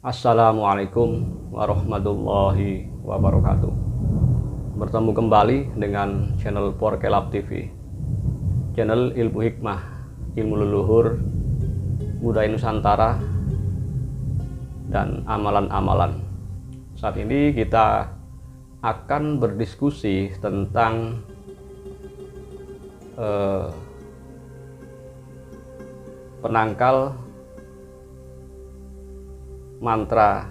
Assalamualaikum warahmatullahi wabarakatuh. Bertemu kembali dengan channel Porkelab TV, channel ilmu hikmah, ilmu leluhur, budaya Nusantara, dan amalan-amalan. Saat ini kita akan berdiskusi tentang penangkal mantra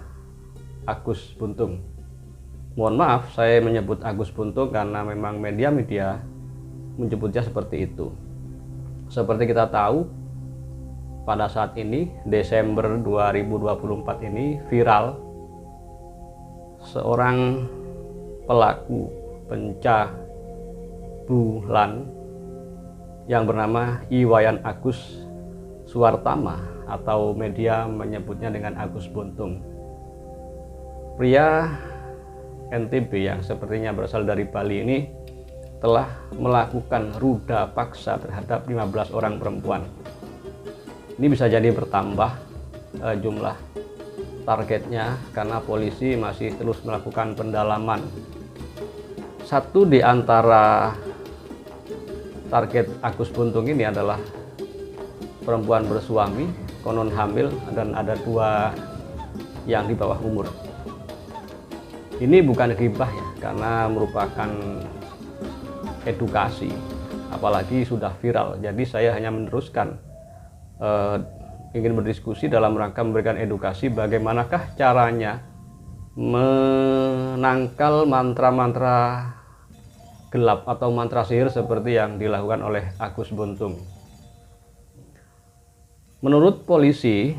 Agus Buntung. Mohon maaf saya menyebut Agus Buntung karena memang media-media menyebutnya seperti itu. Seperti kita tahu, pada saat ini Desember 2024 ini viral seorang pelaku pencabulan yang bernama Iwayan Agus Suwartama, atau media menyebutnya dengan Agus Buntung. Pria NTB yang sepertinya berasal dari Bali ini telah melakukan ruda paksa terhadap 15 orang perempuan. Ini bisa jadi bertambah jumlah targetnya karena polisi masih terus melakukan pendalaman. Satu di antara target Agus Buntung ini adalah perempuan bersuami, konon hamil, dan ada 2 yang di bawah umur. Ini bukan ghibah ya, karena merupakan edukasi, apalagi sudah viral. Jadi saya hanya meneruskan, ingin berdiskusi dalam rangka memberikan edukasi bagaimanakah caranya menangkal mantra-mantra gelap atau mantra sihir seperti yang dilakukan oleh Agus Buntung. Menurut polisi,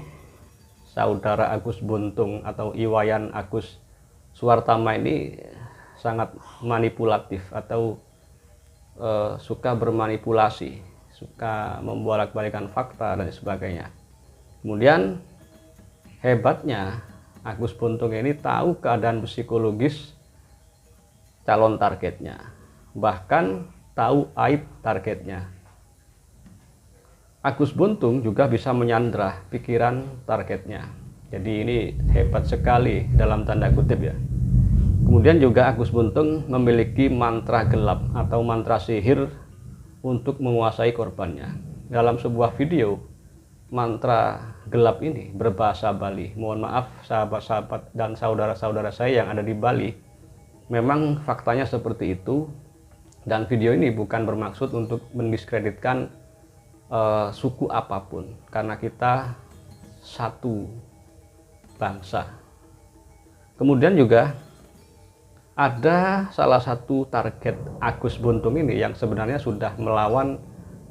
saudara Agus Buntung atau Iwayan Agus Suwartama ini sangat manipulatif atau suka bermanipulasi, suka membolak-balikan fakta dan sebagainya. Kemudian hebatnya Agus Buntung ini tahu keadaan psikologis calon targetnya, bahkan tahu aib targetnya. Agus Buntung juga bisa menyandra pikiran targetnya. Jadi ini hebat sekali dalam tanda kutip ya. Kemudian juga Agus Buntung memiliki mantra gelap atau mantra sihir untuk menguasai korbannya. Dalam sebuah video, mantra gelap ini berbahasa Bali. Mohon maaf sahabat-sahabat dan saudara-saudara saya yang ada di Bali. Memang faktanya seperti itu, dan video ini bukan bermaksud untuk mendiskreditkan suku apapun, karena kita satu bangsa. Kemudian juga ada salah satu target Agus Buntung ini yang sebenarnya sudah melawan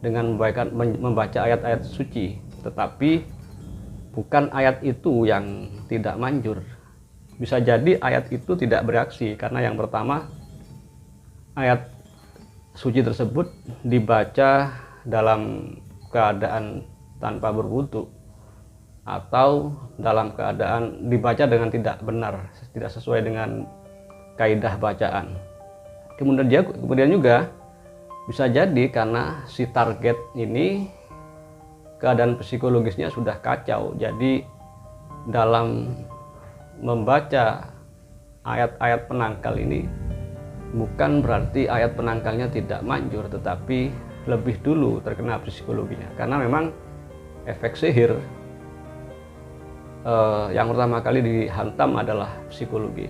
dengan membaca ayat-ayat suci, tetapi bukan ayat itu yang tidak manjur. Bisa jadi ayat itu tidak bereaksi karena yang pertama, ayat suci tersebut dibaca dalam keadaan tanpa berwudu atau dalam keadaan dibaca dengan tidak benar, tidak sesuai dengan kaidah bacaan. Kemudian juga bisa jadi karena si target ini keadaan psikologisnya sudah kacau. Jadi dalam membaca ayat-ayat penangkal ini bukan berarti ayat penangkalnya tidak manjur, tetapi lebih dulu terkena psikologinya, karena memang efek sihir yang pertama kali dihantam adalah psikologi.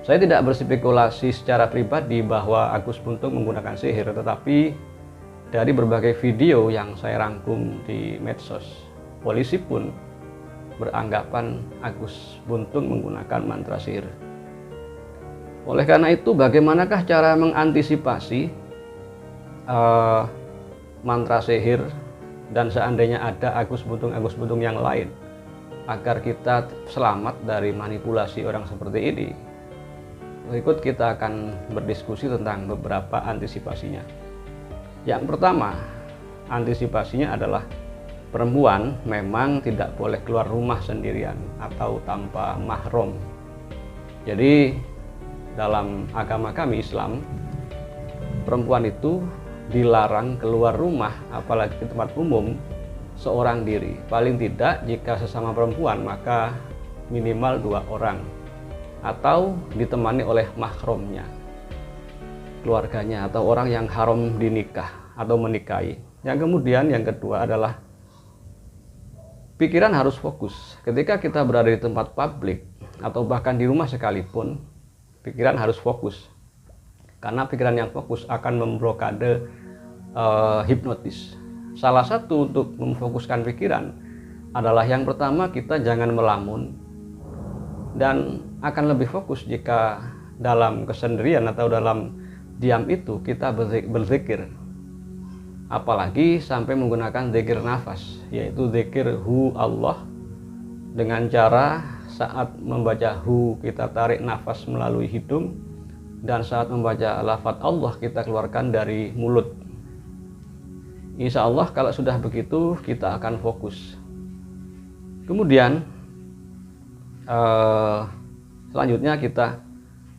Saya tidak berspekulasi secara pribadi bahwa Agus Buntung menggunakan sihir, tetapi dari berbagai video yang saya rangkum di medsos, polisi pun beranggapan Agus Buntung menggunakan mantra sihir. Oleh karena itu, bagaimanakah cara mengantisipasi mantra sihir dan seandainya ada Agus Buntung yang lain agar kita selamat dari manipulasi orang seperti ini? Berikut kita akan berdiskusi tentang beberapa antisipasinya. Yang pertama, antisipasinya adalah perempuan memang tidak boleh keluar rumah sendirian atau tanpa mahram. Jadi dalam agama kami Islam, perempuan itu dilarang keluar rumah apalagi ke tempat umum seorang diri. Paling tidak jika sesama perempuan maka minimal 2 orang atau ditemani oleh mahramnya, keluarganya atau orang yang haram dinikah atau menikahi. Yang kemudian yang kedua adalah pikiran harus fokus. Ketika kita berada di tempat publik atau bahkan di rumah sekalipun, pikiran harus fokus. Karena pikiran yang fokus akan memblokade hipnotis. Salah satu untuk memfokuskan pikiran adalah yang pertama, kita jangan melamun, dan akan lebih fokus jika dalam kesendirian atau dalam diam itu kita berzikir. Apalagi sampai menggunakan zikir nafas, yaitu zikir hu Allah, dengan cara saat membaca hu kita tarik nafas melalui hidung, dan saat membaca lafaz Allah kita keluarkan dari mulut. Insya Allah kalau sudah begitu kita akan fokus. Kemudian selanjutnya kita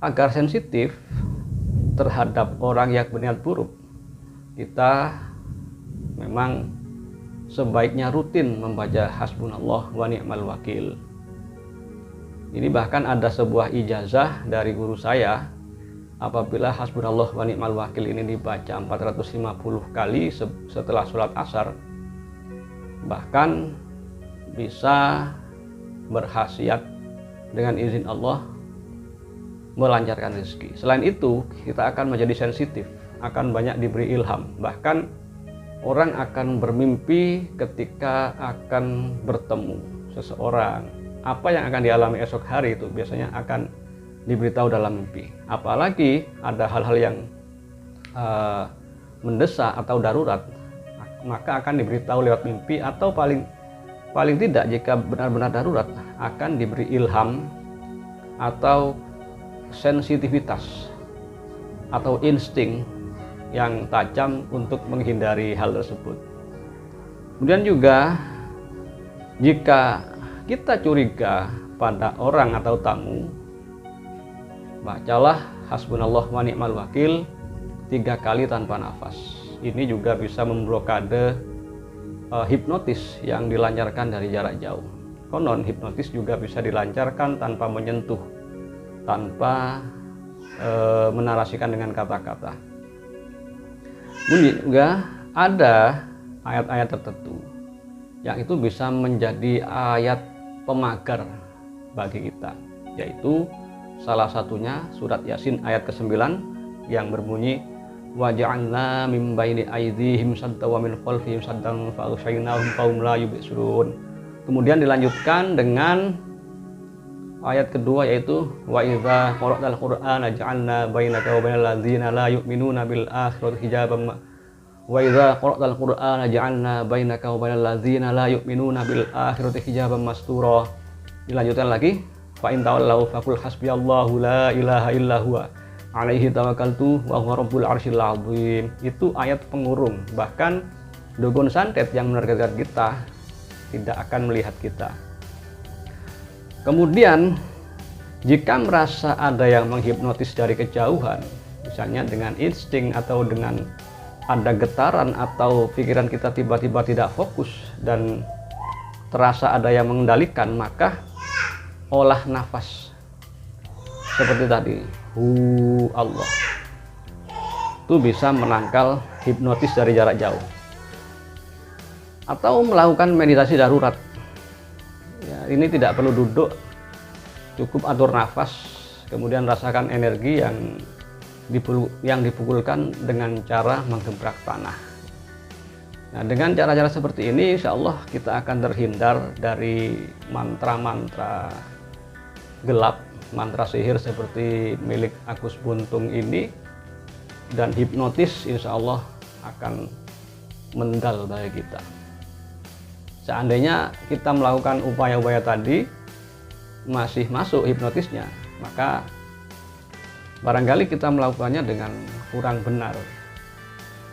agar sensitif terhadap orang yang berniat buruk, kita memang sebaiknya rutin membaca hasbunallah wa ni'mal wakil. Ini bahkan ada sebuah ijazah dari guru saya, apabila hasbunallah wa ni'mal wakil ini dibaca 450 kali setelah sholat asar, bahkan bisa berkhasiat dengan izin Allah melancarkan rezeki. Selain itu, kita akan menjadi sensitif, akan banyak diberi ilham. Bahkan orang akan bermimpi ketika akan bertemu seseorang. Apa yang akan dialami esok hari itu biasanya akan diberitahu dalam mimpi. Apalagi ada hal-hal yang mendesak atau darurat, maka akan diberitahu lewat mimpi, atau paling tidak jika benar-benar darurat akan diberi ilham atau sensitivitas atau insting yang tajam untuk menghindari hal tersebut. Kemudian juga jika kita curiga pada orang atau tamu, bacalah hasbunallah wa ni'mal wakil 3 kali tanpa nafas. Ini juga bisa memblokade hipnotis yang dilancarkan dari jarak jauh. Konon hipnotis juga bisa dilancarkan tanpa menyentuh, tanpa menarasikan dengan kata-kata. Kemudian juga ada ayat-ayat tertentu yang itu bisa menjadi ayat pemagar bagi kita, yaitu salah satunya surat Yasin ayat ke-9 yang berbunyi wa ja'alna min baini aydihim saddan wa min khalfihim saddan fa aghshaynahum fahum la yubsirun. Kemudian dilanjutkan dengan ayat kedua, yaitu wa idza qara'tal qur'ana ja'alna bainaka wa bainal ladzina la yu'minuna bil akhirati hijaban wa idza qara'tal qur'ana ja'alna bainaka wa bainal ladzina la yu'minuna bil akhirati hijaban mastura. Dilanjutkan lagi fa in tawallau faqul hasbiyallahu la ilaha illa huwa alaihi tawakkaltu wa huwa rabbul arsyil azim. Itu ayat pengurung, bahkan dukun santet yang menargetkan kita tidak akan melihat kita. Kemudian jika merasa ada yang menghipnotis dari kejauhan, misalnya dengan insting atau dengan ada getaran atau pikiran kita tiba-tiba tidak fokus dan terasa ada yang mengendalikan, maka olah nafas seperti tadi, hu Allah, itu bisa menangkal hipnotis dari jarak jauh. Atau melakukan meditasi darurat. Ya, ini tidak perlu duduk, cukup atur nafas, kemudian rasakan energi yang dipukulkan dengan cara menggemprak tanah. Nah, dengan cara-cara seperti ini, insya Allah kita akan terhindar dari mantra-mantra gelap, mantra sihir seperti milik Agus Buntung ini, dan hipnotis insya Allah akan mendal bagi kita. Seandainya kita melakukan upaya-upaya tadi masih masuk hipnotisnya, maka barangkali kita melakukannya dengan kurang benar,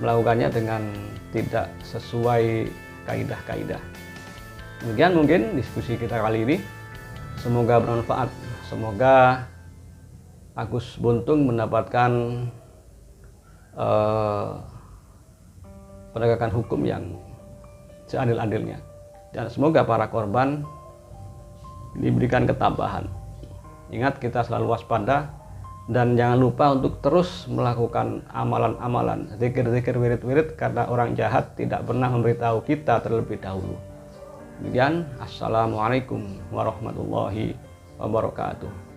melakukannya dengan tidak sesuai kaidah-kaidah. Demikian mungkin diskusi kita kali ini. Semoga bermanfaat. Semoga Agus Buntung mendapatkan penegakan hukum yang seadil-adilnya. Dan semoga para korban diberikan ketabahan. Ingat, kita selalu waspada dan jangan lupa untuk terus melakukan amalan-amalan, zikir-zikir, wirid-wirid, karena orang jahat tidak pernah memberitahu kita terlebih dahulu. Demikian, assalamualaikum warahmatullahi wabarakatuh.